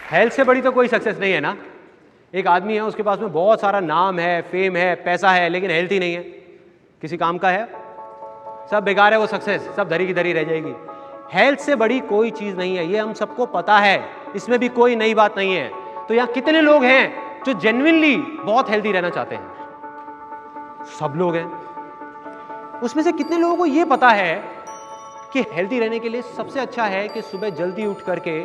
Health से बड़ी तो कोई सक्सेस नहीं है ना। एक आदमी है, उसके पास में बहुत सारा नाम है, फेम है, पैसा है, लेकिन हेल्थ ही नहीं है, किसी काम का है, सब बेकार है वो सक्सेस, सब धरी की धरी रह जाएगी। हेल्थ से बड़ी कोई चीज नहीं है, ये हम सबको पता है, इसमें भी कोई नई बात नहीं है। तो यहां कितने लोग हैं जो जेन्युइनली बहुत हेल्दी रहना चाहते हैं? सब लोग हैं। उसमें से कितने लोगों को यह पता है कि हेल्दी रहने के लिए सबसे अच्छा है कि सुबह जल्दी उठ करके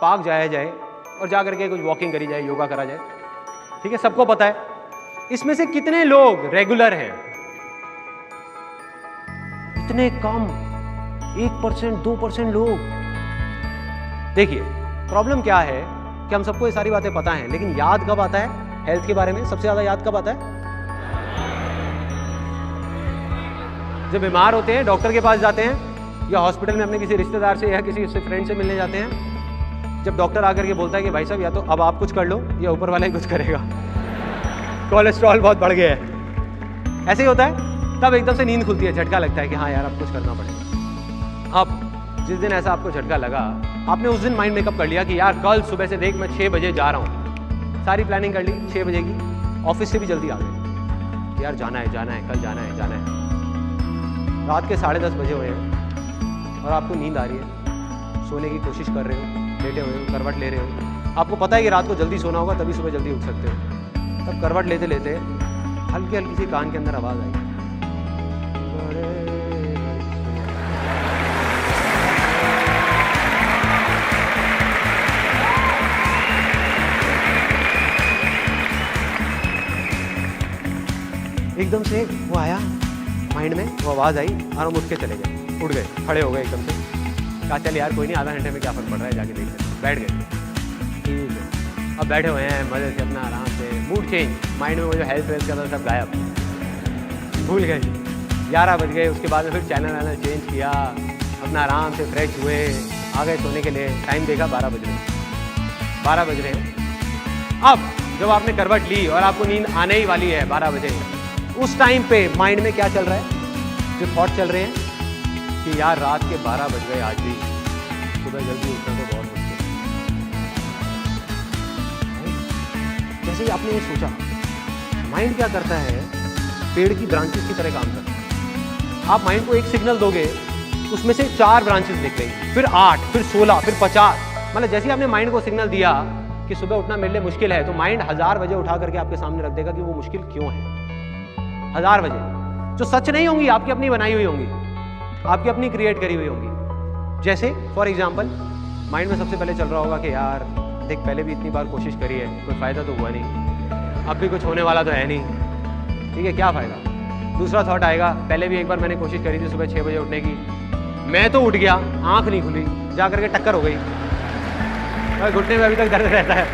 पार्क जाया जाए और जा करके कुछ वॉकिंग करी जाए, योगा करा जाए? ठीक है, सबको पता है। इसमें से कितने लोग रेगुलर हैं? इतने कम, 1%, 2% लोग। देखिए प्रॉब्लम क्या है कि हम सबको ये सारी बातें पता हैं, लेकिन याद कब आता है हेल्थ के बारे में? सबसे ज्यादा याद कब आता है? जब बीमार होते हैं, डॉक्टर के पास जाते हैं, या हॉस्पिटल में अपने किसी रिश्तेदार से या किसी फ्रेंड से मिलने जाते हैं, जब डॉक्टर आकर के बोलता है कि भाई साहब या तो अब आप कुछ कर लो या ऊपर वाला ही कुछ करेगा, कोलेस्ट्रॉल बहुत बढ़ गया है, ऐसे ही होता है। तब एकदम से नींद खुलती है, झटका लगता है कि हाँ यार अब कुछ करना पड़ेगा। अब जिस दिन ऐसा आपको झटका लगा, आपने उस दिन माइंड मेकअप कर लिया कि यार कल सुबह से देख मैं 6 बजे जा रहा हूँ, सारी प्लानिंग कर ली 6 बजे की, ऑफिस से भी जल्दी आ गए, यार जाना है कल जाना है। रात के 10:30 बजे हुए हैं और आपको नींद आ रही है, सोने की कोशिश कर रहे हो, लेटे हुए हो, करवट ले रहे हो, आपको पता है कि रात को जल्दी सोना होगा तभी सुबह जल्दी उठ सकते हो। तब करवट लेते लेते हल्की हल्की सी कान के अंदर आवाज आई, एकदम से वो आया माइंड में, वो आवाज आई और हम उठ के चले गए, उठ गए, खड़े हो गए एकदम से। कहा चल यार कोई नहीं, आधा घंटे में क्या फर्क पड़ रहा है, जाके देख लेते। बैठ गए, ठीक है, अब बैठे हुए हैं मजे से अपना आराम से, मूड चेंज, माइंड में वो जो हेल्थ वेल्थ का था सब गायब, भूल गए। 11 बज गए, उसके बाद में फिर चैनल चेंज किया, अपना आराम से फ्रेश हुए, आ गए सोने के लिए। टाइम देखा 12 बज रहे हैं। अब जब आपने करवट ली और आपको नींद आने ही वाली है 12 बजे, उस टाइम पे माइंड में क्या चल रहा है? जो थॉट चल रहे हैं कि यार रात के 12 बज गए, आज भी सुबह जल्दी उठना तो बहुत मुश्किल है। जैसे ही आपने ये सोचा, माइंड क्या करता है? पेड़ की ब्रांचेस की तरह काम करता है। आप माइंड को एक सिग्नल दोगे, उसमें से 4 ब्रांचेस निकलेंगी, फिर 8, फिर 16, फिर 50। मतलब जैसे ही आपने माइंड को सिग्नल दिया कि सुबह उठना मेरे लिए मुश्किल है, तो माइंड 1000 बजे उठा करके आपके सामने रख देगा कि वो मुश्किल क्यों है। 1000 बजे जो सच नहीं होंगी, आपकी अपनी बनाई हुई होंगी, आपकी अपनी क्रिएट करी हुई होंगी। जैसे फॉर एग्जाम्पल माइंड में सबसे पहले चल रहा होगा कि यार देख पहले भी इतनी बार कोशिश करी है, कोई फायदा तो हुआ नहीं, अब भी कुछ होने वाला तो है नहीं, ठीक है क्या फायदा। दूसरा थॉट आएगा, पहले भी एक बार मैंने कोशिश करी थी सुबह 6 बजे उठने की, मैं तो उठ गया, आंख नहीं खुली, जा करके टक्कर हो गई, और घुटने में अभी तक दर्द रहता है।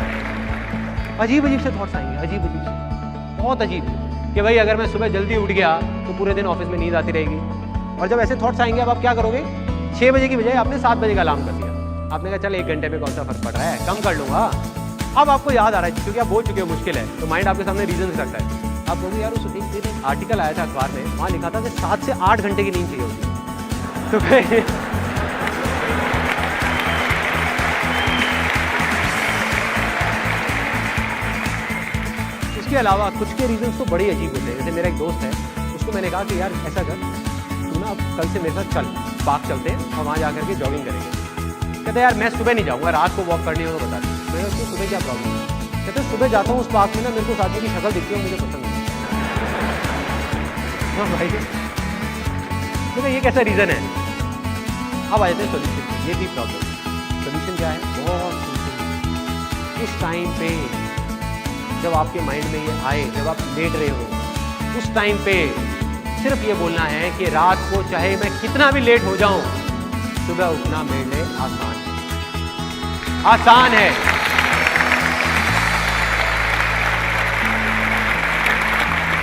अजीब अजीब से थॉट्स आएंगे, अजीब अजीब से, बहुत अजीब, कि भाई अगर मैं सुबह जल्दी उठ गया तो पूरे दिन ऑफिस में नींद आती रहेगी। और जब ऐसे थॉट्स आएंगे, अब आप क्या करोगे? 6 बजे की बजाय आपने 7 बजे का अलार्म कर दिया, आपने कहा चल 1 घंटे में कौन सा फर्क पड़ रहा है, कम कर लूंगा। अब आपको याद आ रहा है क्योंकि आप बोल चुके हो मुश्किल है, तो माइंड आपके सामने रीजन रखता है। आप बोलोगे यार उस एक आर्टिकल आया था अखबार में, वहाँ लिखा था कि 7 से 8 घंटे की नींद चाहिए होती है। तो इसके अलावा कुछ के रीजंस तो बड़े अजीब होते हैं। जैसे मेरा एक दोस्त है, उसको मैंने कहा कि यार ऐसा कर, तू ना कल से मेरे साथ चल, पार्क चलते हैं और वहाँ जाकर के जॉगिंग करेंगे। कहते यार मैं सुबह नहीं जाऊँगा, रात को वॉक करनी हो तो बता दी। मैंने उसको सुबह क्या प्रॉब्लम है? कहते सुबह जाता हूँ उस पार्क में ना, मेरे को साथी की शक्ल दिखती है, मुझे पसंद नहीं। हाँ भाई, तो ये कैसा रीज़न है? अब आ जाते हैं सोल्यूशन। ये थी प्रॉब्लम, सोल्यूशन क्या है? बहुत सिंपल। उस टाइम पे जब आपके माइंड में ये आए, जब आप लेट रहे हो, उस टाइम पे सिर्फ ये बोलना है कि रात को चाहे मैं कितना भी लेट हो जाऊं, सुबह उठना मेरे लिए आसान है।